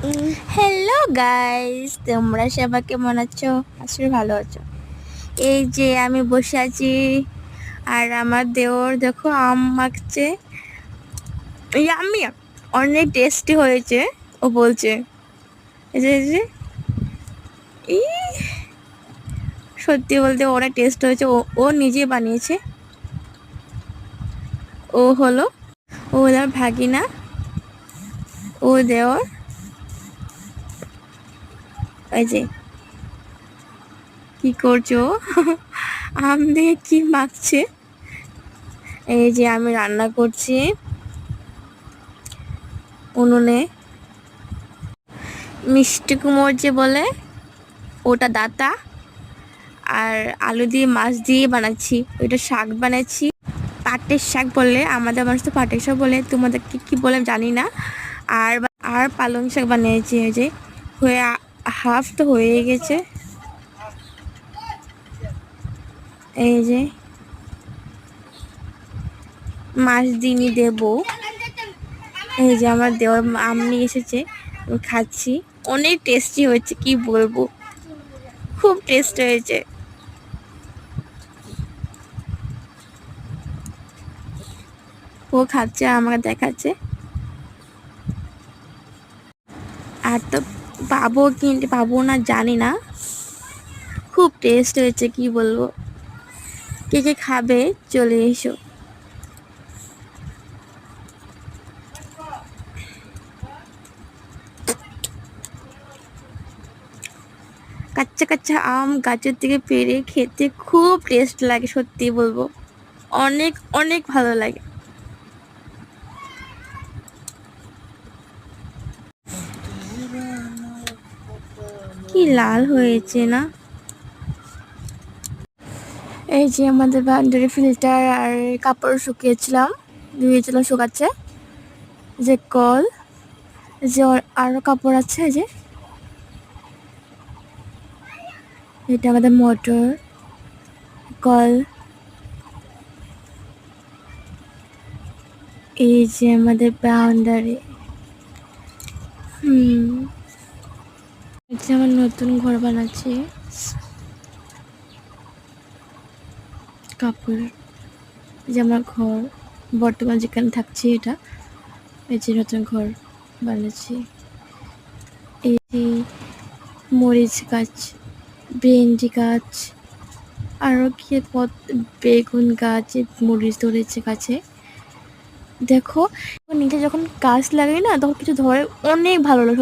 Hello guys, তোমরা সবাই কেমন আছো? আসলে ভালো আছো? এই যে আমি বসে আছি আর আমার দেওর দেখো আম মাখছে। আমি অনেক টেস্টি হয়েছে ও বলছে। এই যে ই সত্যি বলতে অনেক টেস্ট হয়েছে। ও নিজে বানিয়েছে। ও হলো ভাগিনা, ও দেওর। এই যে কি করছো? আম দিয়ে কি মাখছে? এই যে আমি রান্না করছি উনুনে। মিষ্টি কুমড় যে বলে ওটা দাতা, আর আলু দিয়ে মাছ দিয়ে বানাচ্ছি। ওইটা শাক বানাচ্ছি, পাটের শাক বলে, আমাদের মানুষ তো পাটের শাক বলে, তোমাদের কি বলে জানি না। আর আর পালং শাক বানিয়েছি। এই যে হয়ে হাফ তো হয়ে গেছে। এই যে মাছ দিনই দেবো। এই যে আমার দেওয়ার আম নিয়ে এসেছে, আমি খাচ্ছি। অনেক টেস্টি হয়েছে, কি বলবো, খুব টেস্ট হয়েছে। ও খাচ্ছে আর আমাকে দেখাচ্ছে। আর তো পাবো না জানি না, খুব টেস্ট হয়েছে, কি বলবো। কে কে খাবে চলে এসো। কাচ্চা কাচ্চা আম গাছের থেকে পেড়ে খেতে খুব টেস্ট লাগে, সত্যি বলবো, অনেক অনেক ভালো লাগে। কি লাল হয়েছে না? এই যে আমাদের বাউন্ডারি ফিল্টার আর কাপড় শুকিয়েছিলাম, ধুয়েছিলাম, শুকাচ্ছে। যে কল, যে আরো কাপড় আছে, যে এটা আমাদের মোটর কল। এই যে আমাদের বাউন্ডারি। যে আমার নতুন ঘর বানাচ্ছি, কাপড়। যে আমার ঘর বর্তমান যেখানে থাকছি, এটা এই যে নতুন ঘর বানাচ্ছি। এই যে মরিচ গাছ, ভেন্ডি গাছ, আরো কি বেগুন গাছ, মরিচ ধরেছে গাছে। দেখো নিচে যখন গাছ লাগাই না, তখন কিছু ধরে, অনেক ভালো লাগে।